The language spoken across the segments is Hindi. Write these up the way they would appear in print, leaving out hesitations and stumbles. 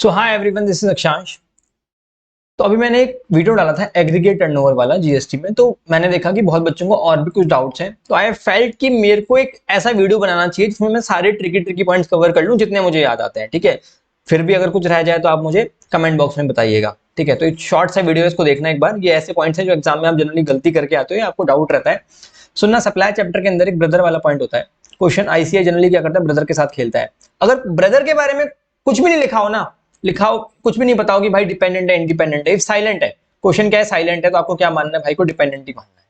So hi everyone, this is अक्षांश। तो अभी मैंने एक वीडियो डाला था एग्रीगेट टर्नओवर वाला जीएसटी में। तो मैंने देखा कि बहुत बच्चों को और भी कुछ डाउट्स हैं, तो आई फेल्ट कि मेरे को एक ऐसा वीडियो बनाना चाहिए जिसमें मैं सारे ट्रिकी ट्रिकी पॉइंट्स कवर कर लूं जितने मुझे याद आते हैं। ठीक है, फिर भी अगर कुछ रह जाए तो आप मुझे कमेंट बॉक्स में बताइएगा। ठीक है, तो एक शॉर्ट सा वीडियो है, इसको देखना एक बार। ये ऐसे पॉइंट्स हैं जो एग्जाम में आप जनरली गलती करके आते हो या आपको डाउट रहता है। सुनना, सप्लाई चैप्टर के अंदर एक ब्रदर वाला पॉइंट होता है। क्वेश्चन आईसीआई जनरली क्या करता है, ब्रदर के साथ खेलता है। अगर ब्रदर के बारे में कुछ भी नहीं लिखा हो ना, लिखा हो कुछ भी नहीं बताओ कि भाई डिपेंडेंट है इंडिपेंडेंट है, इफ साइलेंट है, क्वेश्चन क्या है साइलेंट है, तो आपको क्या मानना है भाई को, डिपेंडेंट ही मानना है।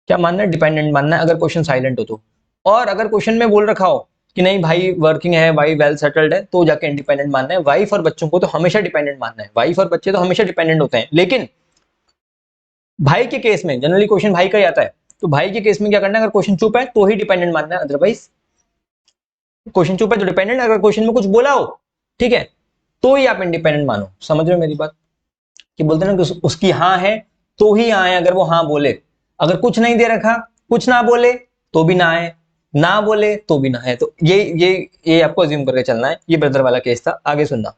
क्या मानना है, डिपेंडेंट मानना है अगर क्वेश्चन साइलेंट हो तो। और अगर क्वेश्चन में बोल रखा हो कि नहीं भाई वर्किंग है, भाई वेल सेटल्ड है, तो जाके इंडिपेंडेंट मानना है। वाइफ और बच्चों को तो हमेशा डिपेंडेंट मानना है, वाइफ और बच्चे तो हमेशा डिपेंडेंट होते हैं। लेकिन भाई के केस में जनरली क्वेश्चन भाई का ही आता है, तो भाई के केस में क्या करना है, अगर क्वेश्चन चुप है तो ही डिपेंडेंट मानना है, अदरवाइज क्वेश्चन चुप है तो डिपेंडेंट। अगर क्वेश्चन में कुछ बोला हो, ठीक है, तो ही आप इंडिपेंडेंट मानो। समझ रहे हो मेरी बात? कि बोलते हैं ना कि उसकी हाँ है तो ही हाँ है, अगर वो हाँ बोले। अगर कुछ नहीं दे रखा, कुछ ना बोले तो भी ना है, ना बोले तो भी ना है। तो ये आपको अज्यूम करके चलना है। ये ब्रदर वाला केस था। आगे सुनना,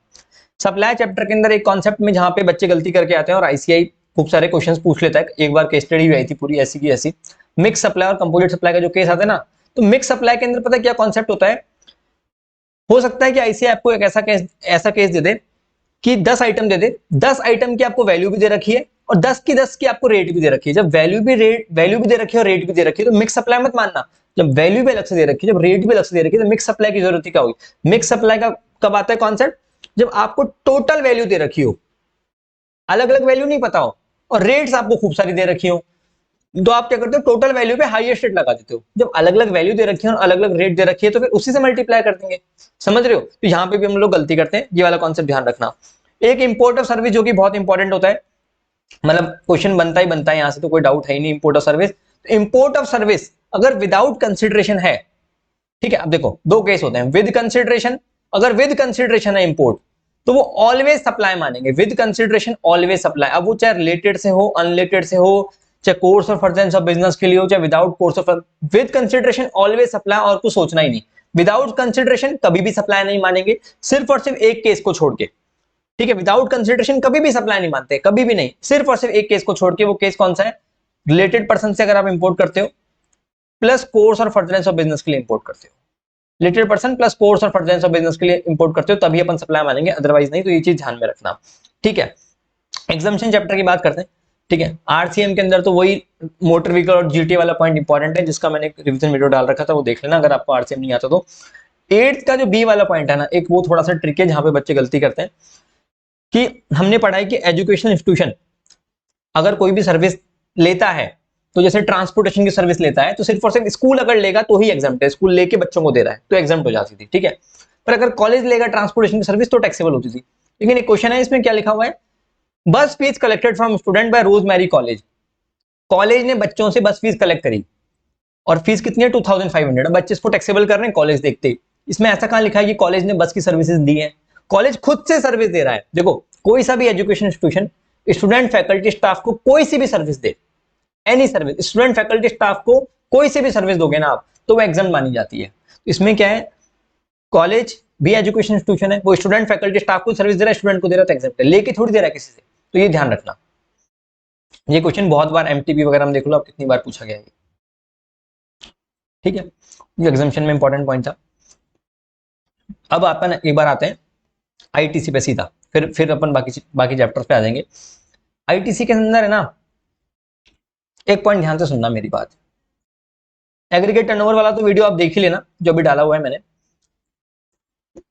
सप्लाई चैप्टर के अंदर एक कॉन्सेप्ट में जहां पे बच्चे गलती करके आते हैं और आईसीआई खूब सारे क्वेश्चंस पूछ लेता है। एक बार केस स्टडी भी आई थी पूरी ऐसी की ऐसी, मिक्स सप्लाई और कंपोजिट सप्लाई का जो केस आता है ना। तो मिक्स सप्लाई के अंदर पता है क्या कॉन्सेप्ट होता है, हो सकता है कि आईसीआई आपको एक ऐसा केस दे दे कि 10 आइटम दे दे, 10 आइटम की आपको वैल्यू भी दे रखी है और 10 की 10 की आपको रेट भी दे रखी है। जब वैल्यू भी दे रखी है और रेट भी दे रखी है तो मिक्स सप्लाई मत मानना। जब वैल्यू भी अलग से दे रखी है, जब रेट भी अलग से दे रखी है, तो मिक्स सप्लाई की जरूरत ही क्या हुई। मिक्स सप्लाई का कब आता है कॉन्सेप्ट, जब आपको टोटल वैल्यू दे रखी हो, अलग अलग वैल्यू नहीं पता हो, और रेट्स आपको खूब सारी दे रखी हो, तो आप क्या करते हो, टोटल वैल्यू पे हाईएस्ट रेट लगा देते हो। जब अलग अलग वैल्यू दे रखी है और अलग अलग रेट दे रखी है तो फिर उसी से मल्टीप्लाई कर देंगे। समझ रहे हो? तो यहां पे भी हम लोग गलती करते हैं, ये वाला कॉन्सेप्ट ध्यान रखना। एक इंपोर्ट ऑफ सर्विस जो कि बहुत इंपॉर्टेंट होता है, मतलब क्वेश्चन बनता ही बनता है यहां से, तो कोई डाउट है ही नहीं। Import of service, import of service अगर विदाउट कंसिडरेशन है, ठीक है, अब देखो दो केस होते हैं, विद कंसिडरेशन। अगर विद कंसिडरेशन है इंपोर्ट, तो वो ऑलवेज सप्लाई मानेंगे। विद कंसिडरेशन ऑलवेज सप्लाई, अब वो चाहे रिलेटेड से हो, अनरिलेटेड से हो, चाहे कोर्स और फर्दरेंस ऑफ बिजनेस के लिए हो, चाहे without course of, with consideration always supply, और कुछ सोचना ही नहीं। विदाउट कंसिडरेशन कभी भी सप्लाई नहीं मानेंगे, सिर्फ और सिर्फ एक केस को छोड़ के। ठीक है, विदाउट कंसिडरेशन कभी भी सप्लाई नहीं मानते, कभी भी नहीं, सिर्फ और सिर्फ एक केस को छोड़ के। वो केस कौन सा है, रिलेटेड पर्सन से अगर आप इंपोर्ट करते हो प्लस कोर्स और फर्दरेंस ऑफ बिजनेस के लिए इंपोर्ट करते हो, रिलेटेड पर्सन प्लस कोर्स और फर्दरेंस ऑफ बिजनेस के लिए इंपोर्ट करते हो, तभी अपन सप्लाई मानेंगे, अदरवाइज नहीं। तो ये चीज ध्यान में रखना। ठीक है, एग्जामिशन चैप्टर की बात करते हैं। ठीक है, आरसीएम के अंदर तो वही मोटर व्हीकल और जीटी वाला पॉइंट इंपॉर्टेंट है, जिसका मैंने एक रिवीजन वीडियो डाल रखा था, वो देख लेना अगर आपको आरसीएम नहीं आता तो। एट्थ का जो बी वाला पॉइंट है ना, एक वो थोड़ा सा ट्रिक है जहां पे बच्चे गलती करते हैं कि हमने पढ़ा है कि एजुकेशनल इंस्टीट्यूशन अगर कोई भी सर्विस लेता है, तो जैसे ट्रांसपोर्टेशन की सर्विस लेता है, तो सिर्फ और सिर्फ स्कूल अगर लेगा तो ही एग्जाम्प्ट है, स्कूल लेके बच्चों को दे रहा है तो एग्जाम्प्ट हो जाती थी। ठीक है, पर अगर कॉलेज लेगा ट्रांसपोर्टेशन की सर्विस तो टैक्सेबल होती थी। लेकिन एक क्वेश्चन है, इसमें क्या लिखा हुआ है, bus fees collected from student by Rose Mary College. College ने बच्चों से बस फीस कलेक्ट करी और फीस कितनी है, 2500। बच्चे इसको टैक्सेबल कर रहे हैं कॉलेज देखते ही। इसमें ऐसा कहां लिखा है कि कॉलेज ने बस की सर्विसेज दी है? कॉलेज खुद से सर्विस दे रहा है। देखो, कोई सा भी education institution student faculty staff को कोई सी भी सर्विस दे, any service, student faculty staff को कोई सी भी सर्विस दोगे ना आप, तो वो एग्जाम मानी जाती है। इसमें क्या है, कॉलेज भी एजुकेशन इंस्टीट्यूशन है, वो स्टूडेंट फैकल्टी स्टाफ को सर्विस दे रहा है, स्टूडेंट को दे रहा है, तो एग्जाम है, लेके थोड़ी दे रहा है किसी से। तो ये ध्यान रखना। ये क्वेश्चन बहुत बार एमटीपी वगैरह में देख लो आप, कितनी बार पूछा गया है। ठीक है, ये एग्जामिशन में इंपॉर्टेंट पॉइंट था। अब अपन एक बार आते हैं आईटीसी पे सीधा, फिर अपन बाकी चैप्टर्स पे आ जाएंगे। आईटीसी के अंदर है ना, एक पॉइंट ध्यान से सुनना मेरी बात। एग्रीगेट टर्नओवर वाला तो वीडियो आप देख ही लेना, जो भी डाला हुआ है मैंने।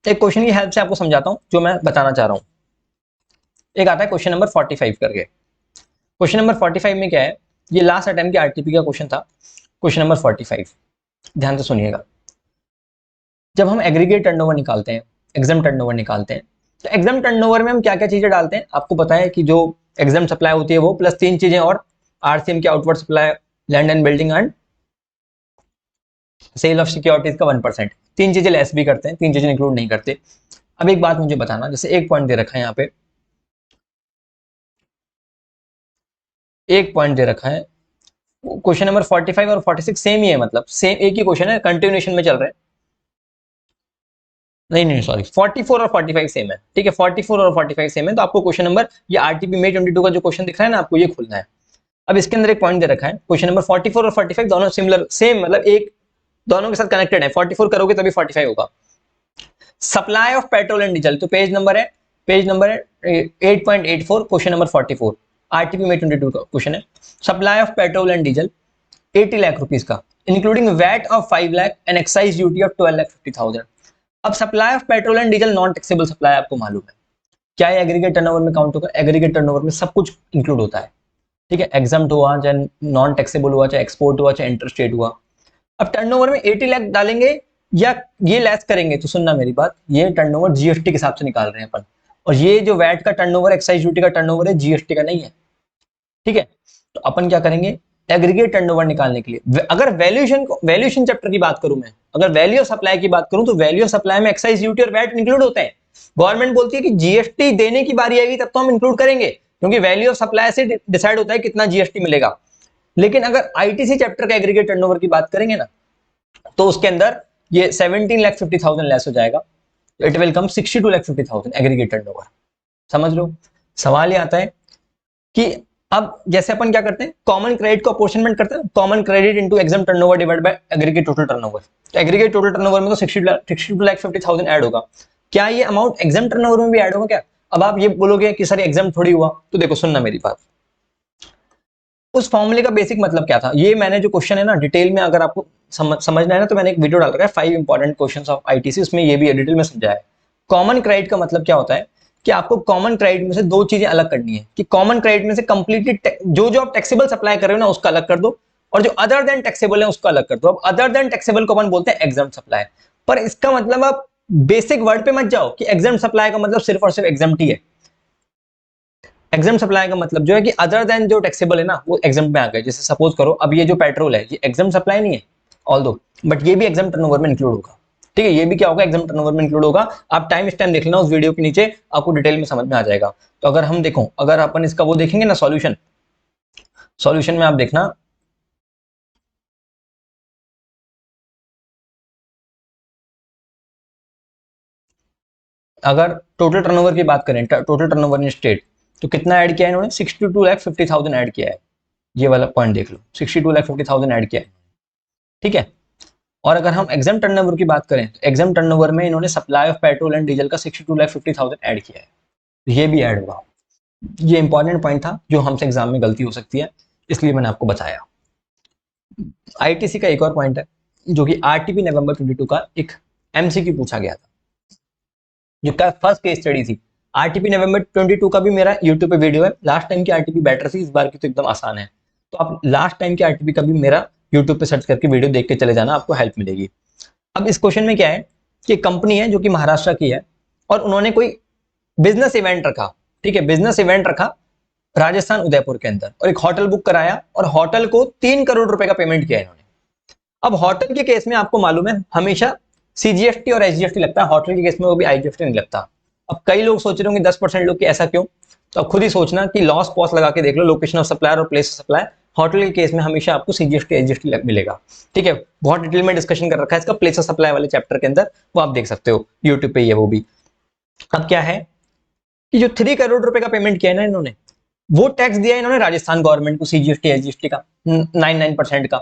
एक क्वेश्चन की हेल्प से आपको समझाता हूं जो मैं बताना चाह रहा हूं। एक आता है क्वेश्चन नंबर 45 करके। क्वेश्चन नंबर 45 में क्या है, ये लास्ट अटेम्प्ट की आरटीपी का क्वेश्चन था। क्वेश्चन नंबर 45 ध्यान से सुनिएगा। जब हम एग्रीगेट टर्नओवर निकालते हैं, एग्जाम टर्नओवर निकालते हैं, तो एग्जाम टर्नओवर में हम क्या क्या चीजें डालते हैं आपको पता है कि जो एग्जाम सप्लाई होती है वो प्लस तीन चीजें और, आरसीएम की outward supply, land and building and sale of securities का 1%। तीन चीजें लेस भी करते हैं, तीन चीजें इंक्लूड नहीं करते। अब एक बात मुझे बताना, जैसे एक पॉइंट दे रखा है यहाँ पे, एक पॉइंट दे रखा है, क्वेश्चन नंबर 45 और 46 सेम ही है, मतलब सेम एक ही क्वेश्चन है, कंटिन्यूएशन में चल रहे हैं। नहीं नहीं सॉरी, 44 और 45 सेम है, ठीक है, 44 और 45 सेम है। तो आपको क्वेश्चन नंबर ये आरटीपी मे 22 का जो क्वेश्चन दिख रहा है ना, आपको ये खोलना है। अब इसके अंदर एक पॉइंट दे रखा है, क्वेश्चन नंबर 44 और 45 दोनों सिमिलर सेम, मतलब एक दोनों के साथ कनेक्टेड है। 44 करोगे तभी 45 होगा। Supply of petrol and diesel, तो पेज नंबर है 8.84, क्वेश्चन नंबर 44, आरटीपी में 22 का क्वेश्चन है। Supply of petrol and diesel 80 lakh rupees का, including VAT of 5 lakh and excise duty of 12,50,000। अब supply of petrol and diesel non taxable supply आपको मालूम है, क्या है एग्रीगेट टर्नओवर में काउंट होगा? एग्रीगेट टर्नओवर में सब कुछ इंक्लूड होता है, ठीक है, एग्जाम्प्ट हुआ, चाहे नॉन टैक्सेबल हुआ, चाहे एक्सपोर्ट हुआ, चाहे इंटरस्टेट हुआ। अब टर्नओवर में 80 लाख डालेंगे या ये लेस करेंगे, तो सुनना मेरी बात, ये टर्नओवर जीएसटी के हिसाब से निकाल रहे हैं अपन, और ये जो वैट का टर्नओवर, एक्साइज ड्यूटी का टर्नओवर है, जीएसटी का नहीं है, ठीक है। तो अपन क्या करेंगे, एग्रीगेट टर्नओवर निकालने के लिए अगर वैल्यूएशन चैप्टर की बात करूं मैं, अगर वैल्यू ऑफ सप्लाई की बात करूं, तो वैल्यू ऑफ सप्लाई में एक्साइज ड्यूटी और वैट इंक्लूड होते हैं। गवर्नमेंट बोलती है कि जीएसटी देने की बारी आएगी तब तो हम इंक्लूड करेंगे, क्योंकि वैल्यू ऑफ सप्लाई से डिसाइड होता है कितना जीएसटी मिलेगा। लेकिन अगर आईटीसी चैप्टर का एग्रीगेट टर्नओवर की बात करेंगे ना, तो उसके अंदर ये 17,50,000 लेस हो जाएगा, it will come 62,50,000 aggregate turnover. समझ लो, सवाल ये आता है कि अब जैसे अपन क्या करते हैं, कॉमन क्रेडिट को अपोर्शनमेंट करते हैं, common credit into exam turnover divide by aggregate total turnover. तो एग्रीगेट टोटल टर्नओवर में तो 62,50,000 ऐड होगा। क्या ये अमाउंट एग्जाम टर्नओवर में भी ऐड होगा क्या? अब आप ये बोलोगे कि सर एग्जाम थोड़ी हुआ, तो देखो सुनना मेरी बात, उस फॉर्मूले का बेसिक मतलब क्या था, ये मैंने जो क्वेश्चन है ना डिटेल में अगर आपको समझना है ना, तो मैंने एक वीडियो डाल रखा है 5 इंपॉर्टेंट क्वेश्चंस ऑफ आईटीसी, उसमें ये भी डिटेल में समझाया है। कॉमन क्रेडिट का मतलब क्या होता है कि आपको कॉमन क्रेडिट में से दो चीजें अलग करनी है, कि कॉमन क्रेडिट में से कंप्लीटली जो आप टैक्सेबल सप्लाई कर रहे हो ना उसका अलग कर दो, और जो अदर देन टैक्सेबल है उसका अलग कर दो। अब अदर देन टैक्सेबल को अपन बोलते हैं एग्जाम्प्ट सप्लाई, पर इसका मतलब आप बेसिक वर्ड पे मत जाओ कि एग्जाम्प्ट सप्लाई का मतलब सिर्फ और सिर्फ एग्जाम्प्ट ही है। एग्जाम सप्लाई का मतलब जो है कि अदर देन जो टैक्सेबल है ना वो एग्जाम में आ गए। जैसे सपोज करो अब ये जो पेट्रोल है ये एग्जाम सप्लाई नहीं है ऑल्दो, बट ये भी एग्जाम टर्नओवर में इंक्लूड होगा, ठीक है, ये भी क्या होगा, एग्जाम टर्नओवर में इंक्लूड होगा। आप टाइम स्टैम्प देख लेना उस वीडियो के नीचे, आपको डिटेल में समझ में आ जाएगा। तो अगर हम देखो, अगर अपन इसका वो देखेंगे ना सॉल्यूशन में आप देखना, अगर टोटल टर्नओवर की बात करें, टोटल टर्नओवर इन स्टेट, तो कितना ऐड किया है इन्होंने, 62,50,000 ऐड किया है। ये वाला पॉइंट देख लो, 62,50,000 ऐड किया है, ठीक है। और अगर हम एग्जाम टर्नओवर की बात करें, तो एग्जाम टर्नओवर में इन्होंने supply of petrol and diesel का 62,50,000 ऐड किया है, तो ये भी ऐड होगा। ये इंपॉर्टेंट पॉइंट था जो हमसे एग्जाम में गलती हो सकती है, इसलिए मैंने आपको बताया। आईटीसी का एक और पॉइंट है जो कि आरटीपी नवंबर 22 का एक एमसीक्यू पूछा गया था, जो का फर्स्ट केस स्टडी थी। आरटीपी नवंबर 22 का भी मेरा यूट्यूब पे वीडियो है, लास्ट टाइम की आरटीपी बेटर थी, इस बार की तो एकदम आसान है। तो आप लास्ट टाइम की आरटीपी का भी मेरा यूट्यूब पे सर्च करके वीडियो देख के चले जाना, आपको हेल्प मिलेगी। अब इस क्वेश्चन में क्या है कि कंपनी है जो कि महाराष्ट्र की है, और उन्होंने कोई बिजनेस इवेंट रखा, ठीक है, बिजनेस इवेंट रखा राजस्थान उदयपुर के अंदर, और एक होटल बुक कराया, और होटल को 3 करोड़ रुपए का पेमेंट किया इन्होंने। अब होटल के केस में आपको मालूम है हमेशा सीजीएसटी और एसजीएसटी लगता है, होटल के केस में वो भी आईजीएसटी नहीं लगता। अब कई लोग सोच रहे होंगे 10% लोग कि ऐसा क्यों, तो अब खुद ही सोचना कि लॉस पॉस लगा के देख लो, लोकेशन ऑफ सप्लायर और प्लेस ऑफ सप्लाई, होटल के केस में हमेशा आपको सीजीएसटी एसजीएसटी मिलेगा, ठीक है। बहुत डिटेल में डिस्कशन कर रखा है इसका प्लेस ऑफ सप्लाई वाले चैप्टर के अंदर, वो आप देख सकते हो यूट्यूब पे ही है वो भी। अब क्या है कि जो 3 करोड़ रुपए का पेमेंट किया है ना इन्होंने, वो टैक्स दिया इन्होंने राजस्थान गवर्नमेंट को, सीजीएसटी एसजीएसटी का 9% का,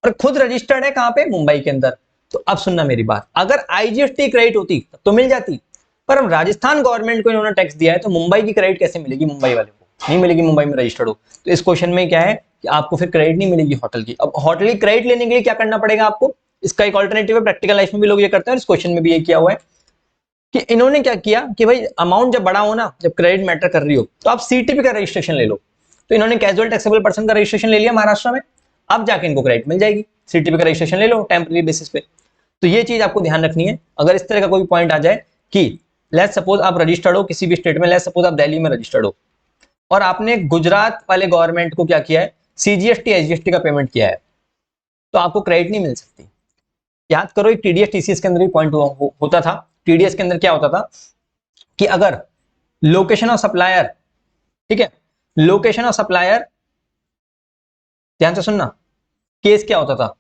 और खुद रजिस्टर्ड है कहां पे, मुंबई के अंदर। तो अब सुनना मेरी बात, अगर आईजीएसटी क्रेडिट होती तब तो मिल जाती, पर अब राजस्थान गवर्नमेंट को इन्होंने टैक्स दिया है, तो मुंबई की क्रेडिट कैसे मिलेगी, मुंबई वाले को नहीं मिलेगी, मुंबई में रजिस्टर्ड हो। तो इस क्वेश्चन में क्या है कि आपको फिर क्रेडिट नहीं मिलेगी होटल की। अब होटल की क्रेडिट लेने के लिए क्या करना पड़ेगा आपको, इसका एक ऑल्टरनेटिव है, प्रैक्टिकल लाइफ में भी लोग ये करते हैं, इस क्वेश्चन में भी ये किया हुआ है कि इन्होंने क्या किया कि भाई अमाउंट जब बड़ा हो ना, जब क्रेडिट मैटर कर रही हो, तो आप सीटीपी का रजिस्ट्रेशन ले लो। तो इन्होंने कैजुअल टैक्सेबल पर्सन का रजिस्ट्रेशन ले लिया महाराष्ट्र में, अब जाके इनको क्रेडिट मिल जाएगी, सीटीपी का रजिस्ट्रेशन ले लो टेम्पररी बेसिस पे। तो ये चीज आपको ध्यान रखनी है। अगर इस तरह का कोई पॉइंट आ जाए कि लेट्स सपोज आप रजिस्टर्ड हो किसी भी स्टेट में, लेट्स सपोज आप दिल्ली में रजिस्टर्ड हो, और आपने गुजरात वाले गवर्नमेंट को क्या किया है, सीजीएसटी एसजीएसटी का पेमेंट किया है, तो आपको क्रेडिट नहीं मिल सकती। याद करो एक टीडीएस टीसीएस के अंदर भी पॉइंट होता था। टीडीएस के अंदर क्या होता था कि अगर लोकेशन ऑफ सप्लायर, ठीक है, लोकेशन ऑफ सप्लायर, ध्यान से सुनना, केस क्या होता था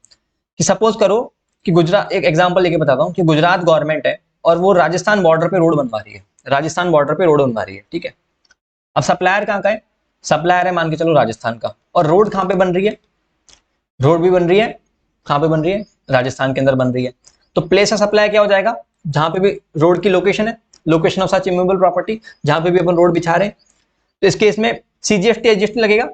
कि सपोज करो कि गुजरात, एक एग्जांपल लेके बताता हूं कि गुजरात गवर्नमेंट है, और वो राजस्थान बॉर्डर पे रोड बनवा रही है, राजस्थान बॉर्डर पे रोड बनवा रही है, ठीक है। अब सप्लायर कहाँ का है, सप्लायर है मान के चलो राजस्थान का, और रोड कहाँ पे बन रही है, रोड भी बन रही है, कहाँ पे बन रही है, राजस्थान के अंदर बन रही है। तो प्लेस ऑफ सप्लाई क्या हो जाएगा, जहां पे भी रोड की लोकेशन है, location of such immovable property, जहां पे भी अपन रोड बिछा रहे हैं। तो इस केस में सीजीएसटी एसजीएसटी लगेगा,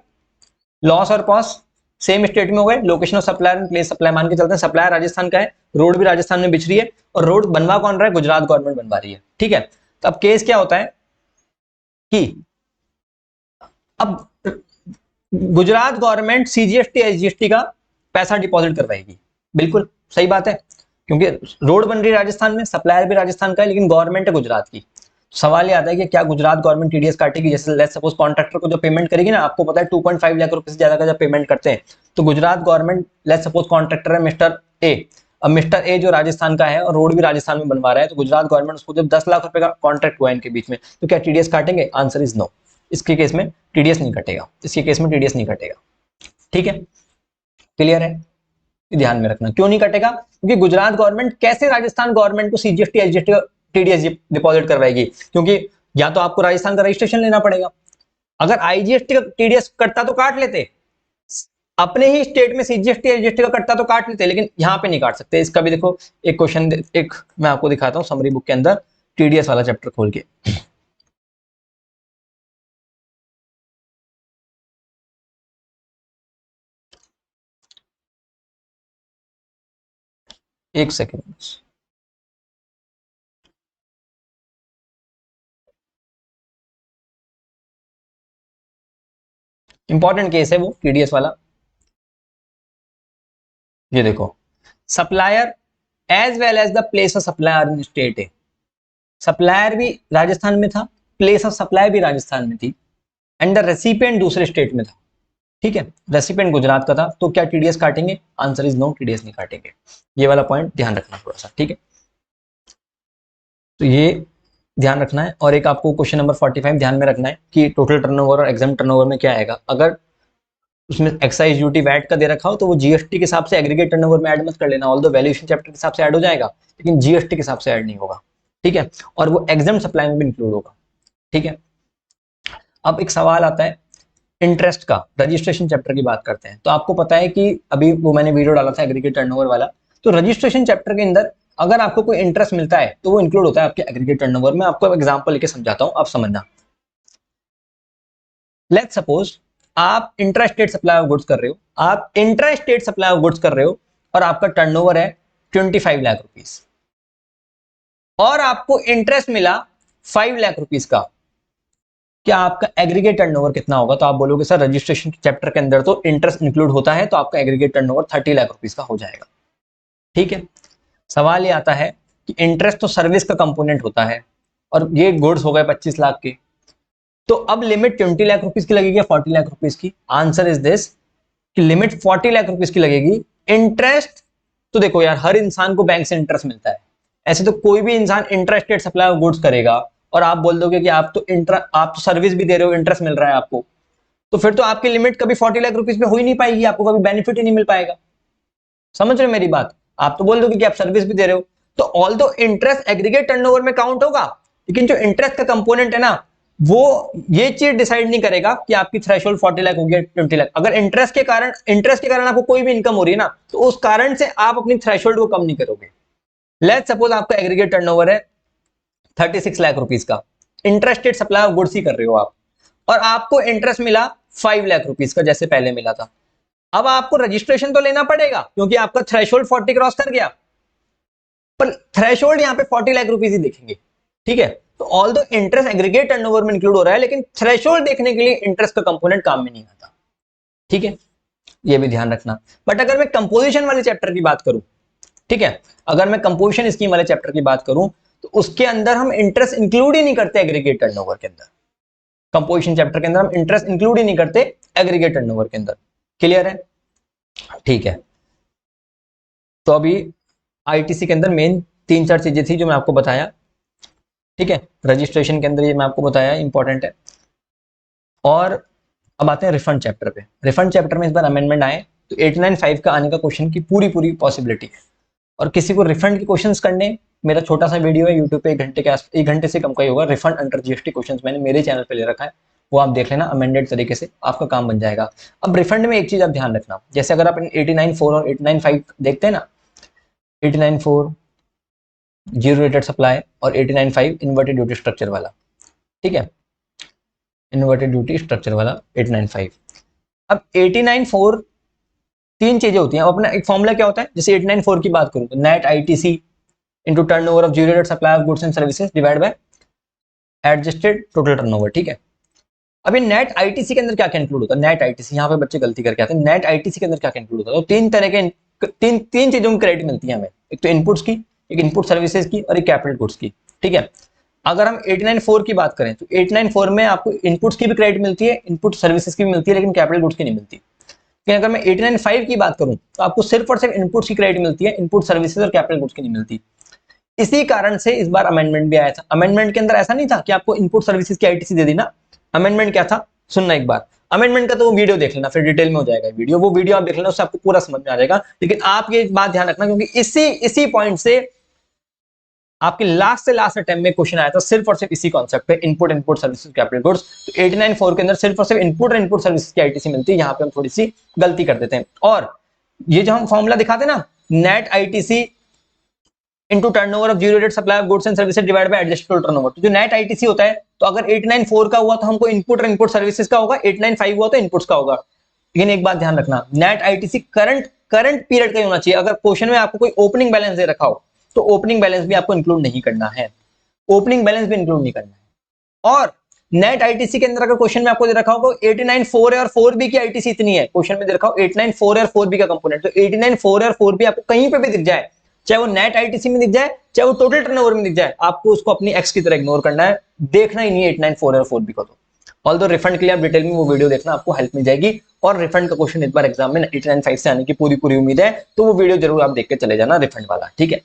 लॉस और कॉस्ट सेम स्टेट में हो गए, location of supplier and place supply मान के चलते हैं, सप्लायर राजस्थान का है, रोड भी राजस्थान में बिछ रही है, और रोड बनवा कौन रहा है, गुजरात गवर्नमेंट बनवा रही है, ठीक है। तो अब केस क्या होता है कि अब गुजरात गवर्नमेंट सीजीएसटी एसजीएसटी का पैसा डिपॉजिट करवाएगी, बिल्कुल सही बात है, क्योंकि रोड बन रही है राजस्थान में, सप्लायर भी राजस्थान का है, लेकिन गवर्नमेंट है गुजरात की। सवाल ये आता है कि क्या गुजरात गवर्नमेंट टीडीएस काटेगी, जैसे लेट्स सपोज कॉन्ट्रैक्टर को जो पेमेंट करेगी ना, आपको पता है 2.5 लाख रुपए से ज्यादा का जब पेमेंट करते हैं तो Gujarat government, let's suppose contractor है मिस्टर ए, अब मिस्टर ए जो राजस्थान का है और रोड भी राजस्थान में बनवा रहा है, तो गुजरात गवर्नमेंट उसको जब 10 लाख रुपए का कॉन्ट्रैक्ट हुआ इनके बीच में, तो क्या टीडीएस काटेंगे, आंसर इज नो, इसके केस में टीडीएस नहीं कटेगा, इसके केस में टीडीएस नहीं कटेगा, ठीक है, क्लियर है। ध्यान में रखना क्यों नहीं कटेगा, क्योंकि गुजरात गवर्नमेंट कैसे राजस्थान गवर्नमेंट को सीजीएसटी एसजीएसटी का टीडीएस डिपॉजिट करवाएगी, क्योंकि या तो आपको राजस्थान का रजिस्ट्रेशन लेना पड़ेगा, अगर आईजीएसटी का टीडीएस कटता तो काट लेते, अपने ही स्टेट में सीजीएसटी एसजीएसटी का कटता तो काट लेते, लेकिन यहां पे नहीं काट सकते। इसका भी देखो एक क्वेश्चन, एक मैं आपको दिखाता हूं समरी बुक के अंदर टीडीएस वाला चैप्टर खोल के, एक सेकेंड, इंपॉर्टेंट केस है वो टीडीएस वाला। ये देखो, supplier as well as the place of supplier in state है, सप्लायर भी राजस्थान में था, प्लेस ऑफ सप्लाई भी राजस्थान में थी, एंड द रेसिपिएंट दूसरे स्टेट में था, ठीक है, रेसिपिएंट गुजरात का था, तो क्या टीडीएस काटेंगे, आंसर इज नो, टीडीएस नहीं काटेंगे। ये वाला पॉइंट ध्यान रखना थोड़ा सा, ठीक है, तो ये ध्यान रखना है। और एक आपको क्वेश्चन नंबर 45 ध्यान में रखना है कि टोटल टर्नओवर और एग्जाम टर्नओवर में क्या आएगा, अगर उसमें एक्साइज ड्यूटी वैट का दे रखा हो तो वो जीएसटी के हिसाब से एग्रीगेट टर्नओवर में ऐड मत कर लेना, ऑल्दो वैल्यूएशन चैप्टर के हिसाब से ऐड हो जाएगा, लेकिन जीएसटी के हिसाब से ऐड नहीं होगा, ठीक है, और वो एग्जाम सप्लाई में भी इंक्लूड होगा, ठीक है। अब एक सवाल आता है इंटरेस्ट का, रजिस्ट्रेशन चैप्टर की बात करते हैं, तो आपको पता है कि अभी वो मैंने वीडियो डाला था एग्रीगेट टर्नओवर वाला, तो रजिस्ट्रेशन चैप्टर के अंदर अगर आपको कोई इंटरेस्ट मिलता है तो वो इंक्लूड होता है आपके एग्रीगेट टर्नओवर में। आपको एग्जांपल लेके समझाता हूं, आप समझना। लेट्स सपोज आप intra state supply of goods कर रहे हो, आप intra state supply of goods कर रहे हो और आपका टर्नओवर है 25 लाख रुपीस, और आपको इंटरेस्ट मिला 5 लाख रुपीस का, क्या आपका एग्रीगेट टर्नओवर कितना होगा, तो आप बोलोगे सर रजिस्ट्रेशन चैप्टर के अंदर तो इंटरेस्ट इंक्लूड होता है, तो आपका एग्रीगेट टर्नओवर 30 लाख रुपीस का हो जाएगा, ठीक है। सवाल ये आता है कि इंटरेस्ट तो सर्विस का कंपोनेंट होता है, और ये गुड्स हो गए 25 लाख के, तो अब लिमिट 20 लाख रुपीस की लगेगी या 40 लाख रुपीस की, आंसर इज दिस कि लिमिट 40 लाख रुपीस की लगेगी। इंटरेस्ट तो देखो यार, हर इंसान को बैंक से इंटरेस्ट मिलता है, ऐसे तो कोई भी इंसान इंटरेस्टेड सप्लाई ऑफ गुड्स करेगा और आप बोल दोगे कि आप तो सर्विस भी दे रहे हो, इंटरेस्ट मिल रहा है आपको, तो फिर तो आपकी लिमिट कभी 40 लाख रुपीस में हो ही नहीं पाएगी, आपको कभी बेनिफिट ही नहीं मिल पाएगा। समझ रहे हो मेरी बात, आप तो बोल दोगे कि आप सर्विस भी दे रहे हो, तो ऑल्दो इंटरेस्ट एग्रीगेट टर्नओवर में काउंट होगा, लेकिन जो इंटरेस्ट का कंपोनेंट है ना, वो ये चीज डिसाइड नहीं करेगा कि आपकी थ्रेशोल्ड 40 लाख हो गया 20 लाख। अगर इंटरेस्ट के कारण आपको कोई भी इनकम हो रही है ना, तो उस कारण से आप अपनी थ्रेशोल्ड को कम नहीं करोगे। लेट्स सपोज आपका एग्रीगेट टर्नओवर है 36 लाख रुपीस का, इंटरेस्टेड सप्लाई ऑफ गुड्स ही कर रहे हो आप, और आपको इंटरेस्ट मिला 5 लाख रुपीस का जैसे पहले मिला था। अब आपको रजिस्ट्रेशन तो लेना पड़ेगा क्योंकि आपका थ्रेशोल्ड 40 क्रॉस कर गया, पर थ्रेशोल्ड यहाँ पे 40 लाख रुपीस ही दिखेंगे, ठीक है। तो ऑल दो इंटरेस्ट एग्रीगेट टर्नओवर में इंक्लूड हो रहा है, लेकिन थ्रेशोल्ड देखने के लिए इंटरेस्ट का कंपोनेंट काम में नहीं आता, ठीक है, ये भी ध्यान रखना। बट अगर मैं कंपोजिशन वाले चैप्टर की बात करूं, ठीक है, अगर मैं कंपोजिशन स्कीम वाले चैप्टर की बात करूं, तो उसके अंदर हम इंटरेस्ट इंक्लूड ही नहीं करते एग्रीगेट टर्नओवर के अंदर, कंपोजिशन चैप्टर के अंदर हम इंटरेस्ट इंक्लूड ही नहीं करते एग्रीगेट टर्नओवर के अंदर, क्लियर है, ठीक है। तो अभी आईटीसी के अंदर मेन 3-4 चीजें थी जो मैं आपको बताया, ठीक है, रजिस्ट्रेशन के अंदर ये मैं आपको बताया इंपॉर्टेंट है। और अब आते हैं रिफंड चैप्टर पे। रिफंड चैप्टर में इस बार अमेंडमेंट आए, तो 895 का आने का क्वेश्चन की पूरी पॉसिबिलिटी है। और किसी को रिफंड के क्वेश्चंस करने, मेरा छोटा सा वीडियो है यूट्यूब पे 1 घंटे से कम का ही होगा, रिफंड अंडर जीएसटी क्वेश्चंस मैंने मेरे चैनल पे ले रखा है, वो आप देख लेना, अमेंडेड तरीके से आपका काम बन जाएगा। अब रिफंड में एक चीज आप ध्यान रखना, जैसे अगर आप 89.4 और 89.5 देखते हैं ना, 89.4 जीरो रेटेड सप्लाई और 89.5 इन्वर्टेड ड्यूटी स्ट्रक्चर वाला, ठीक है, इन्वर्टेड ड्यूटी स्ट्रक्चर वाला 895। अब 894 तीन चीजें होती हैं। अब अपना एक फॉर्मूला क्या होता है, जैसे 894 की बात करूं तो net ITC into turnover of zero rate supply of goods and services divide by adjusted total turnover, ठीक है। अब ये नेट आईटीसी के अंदर क्या क्या इंक्लूड होता है, नेट आईटीसी, यहाँ पे बच्चे गलती करके आते हैं, नेट आईटीसी के अंदर क्या क्या इंक्लूड होता है, तो तीन तरह के तीन चीजों की क्रेडिट मिलती है हमें, एक तो इनपुट्स की, एक इनपुट सर्विसेज की और एक कैपिटल गुड्स की, ठीक है। अगर हम 894 की बात करें तो 894 में आपको इनपुट्स की भी क्रेडिट मिलती है, इनपुट सर्विसेज की भी मिलती है, लेकिन कैपिटल गुड्स की नहीं मिलती। लेकिन अगर मैं 895 की बात करूं तो आपको सिर्फ और सिर्फ इनपुट्स की क्रेडिट मिलती है, इनपुट सर्विसेज और कैपिटल गुड्स की नहीं मिलती। इसी कारण से इस बार अमेंडमेंट भी आया था। अमेंडमेंट के अंदर ऐसा नहीं था कि आपको इनपुट सर्विसेज की आईटीसी दे दी ना, अमेंडमेंट क्या था सुनना एक बार, अमेंडमेंट का तो वो वीडियो देख लेना, फिर डिटेल में हो जाएगा वीडियो, वो वीडियो आप देख लेना, उससे आपको पूरा समझ में आ जाएगा। लेकिन आप ये बात ध्यान रखना, क्योंकि इसी पॉइंट से आपके लास्ट से लास्ट अटेम्प्ट में क्वेश्चन आया था सिर्फ और सिर्फ इसी कॉन्सेप्ट पे, इनपुट सर्विसेज कैपिटल गुड्स। तो 894 के अंदर सिर्फ और सिर्फ इनपुट सर्विसेज की आईटीसी मिलती है, यहाँ पे हम थोड़ी सी गलती कर देते हैं। और ये जो हम फॉर्मूला दिखाते ना, net ITC into turnover of zero rate supply of goods and services divide by adjusted total turnover, तो जो नेट आईटीसी होता है, तो अगर 894 का हुआ तो हमको इनपुट और इनपुट सर्विसेज का होगा, 895 हुआ तो इनपुट्स का होगा। लेकिन एक बात ध्यान रखना, नेट आईटीसी करंट पीरियड का होना चाहिए। अगर क्वेश्चन में आपको कोई ओपनिंग बैलेंस दे रखा हो तो ओपनिंग बैलेंस भी आपको इंक्लूड नहीं करना है, ओपनिंग बैलेंस भी इंक्लूड नहीं करना है। और नेट आईटीसी के अंदर अगर क्वेश्चन में आपको दे रखा हो 894 है और 4B की आईटीसी इतनी है, क्वेश्चन में दे रखा हो 894 है और 4B का कंपोनेंट, तो 894 और 4B आपको कहीं पे भी दिख जाए, चाहे वो नेट आईटीसी में दिख जाए, चाहे वो टोटल टर्नओवर में दिख जाए, आपको उसको अपनी एक्स की तरह इग्नोर करना है, देखना ही नहीं है 894 और 4B को। तो ऑल्दो रिफंड के लिए आप डिटेल में वो वीडियो देखना, आपको हेल्प मिल जाएगी। और रिफंड का क्वेश्चन इस बार एग्जाम में 895 से आने की पूरी उम्मीद है, तो वो वीडियो जरूर आप देख के चले जाना रिफंड वाला, ठीक है।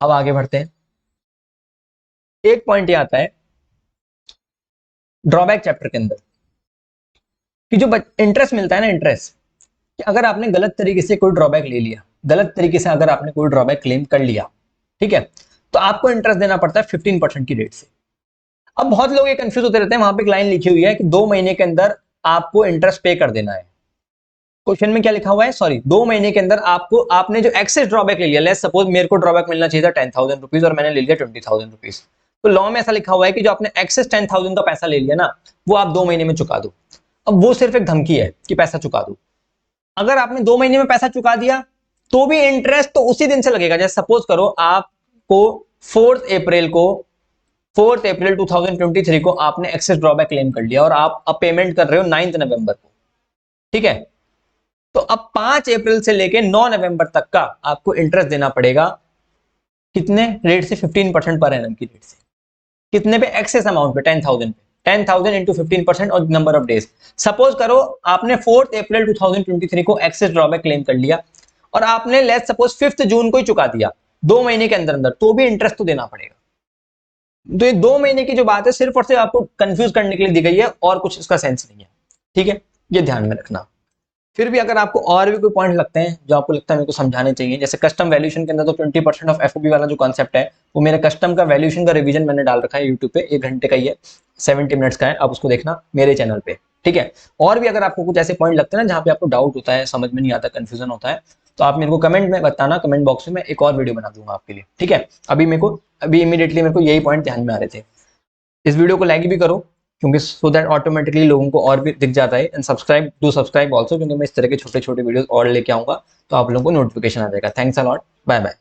अब आगे बढ़ते हैं। एक पॉइंट ये आता है ड्रॉबैक चैप्टर के अंदर कि जो इंटरेस्ट मिलता है ना, इंटरेस्ट, कि अगर आपने गलत तरीके से कोई ड्रॉबैक ले लिया, गलत तरीके से अगर आपने कोई ड्रॉबैक क्लेम कर लिया, ठीक है, तो आपको इंटरेस्ट देना पड़ता है 15% की रेट से। अब बहुत लोग ये कंफ्यूज होते रहते हैं, वहां पे एक लाइन लिखी हुई है कि 2 महीने के अंदर आपको इंटरेस्ट पे कर देना है। क्वेश्चन में क्या लिखा हुआ है, सॉरी, 2 महीने के अंदर आपने जो एक्सेस ड्रॉबैक ले लिया, लेट्स सपोज मेरे को ड्रॉबैक मिलना चाहिए था 10,000 रुपीज और मैंने ले लिया 20,000 रुपीज, तो लॉ में ऐसा लिखा हुआ है कि जो आपने एक्सेस 10,000 का पैसा ले लिया ना, वो आप 2 महीने में चुका दो। अब वो सिर्फ एक धमकी है कि पैसा चुका दो। अगर आपने 2 महीने में पैसा चुका दिया तो भी इंटरेस्ट तो उसी दिन से लगेगा। जैसे सपोज करो आपको 4 अप्रैल 2023 को आपने एक्सेस ड्रॉबैक क्लेम कर लिया और आप अब पेमेंट कर रहे हो 9 नवंबर को, ठीक है, तो अब 5 अप्रैल से लेके 9 नवंबर तक का आपको इंटरेस्ट देना पड़ेगा। कितने रेट से? 15% पर एनम की रेट से। कितने पे? एक्सेस अमाउंट पे, 10,000 पे। 10,000 इंटू 15% और नंबर ऑफ डेज। सपोज करो आपने 4 अप्रैल 2023 को एक्सेस ड्रॉबैक क्लेम कर लिया और आपने लेट्स सपोज 5 जून को ही चुका दिया, 2 महीने के अंदर अंदर, तो भी इंटरेस्ट तो देना पड़ेगा। तो ये 2 महीने की जो बात है सिर्फ और सिर्फ आपको कंफ्यूज करने के लिए दी गई है, और कुछ इसका सेंस नहीं है, ठीक है, ये ध्यान में रखना। फिर भी अगर आपको और भी कोई पॉइंट लगते हैं जो आपको लगता है मेरे को समझाने चाहिए, जैसे कस्टम वैल्यूएशन के अंदर तो 20% ऑफ एफओबी वाला जो कॉन्सेप्ट है, वो मेरे कस्टम का वैल्यूएशन का रिवीजन मैंने डाल रखा है यूट्यूब पे, 1 घंटे का ही है, 70 मिनट्स का है, आप उसको देखना मेरे चैनल पे, ठीक है। और भी अगर आपको कुछ ऐसे पॉइंट लगते हैं ना जहाँ पे आपको डाउट होता है, समझ में नहीं आता, कंफ्यूजन होता है, तो आप मेरे को कमेंट में बताना, कमेंट बॉक्स में, मैं एक और वीडियो बना दूंगा आपके लिए, ठीक है। अभी इमीडिएटली मेरे को यही पॉइंट ध्यान में आ रहे थे। इस वीडियो को लाइक भी करो, क्योंकि सो दैट ऑटोमेटिकली लोगों को और भी दिख जाता है, एंड सब्सक्राइब ऑल्सो, क्योंकि मैं इस तरह के छोटे छोटे वीडियोस और लेके आऊंगा, तो आप लोगों को नोटिफिकेशन आ जाएगा। Thanks a lot, bye bye.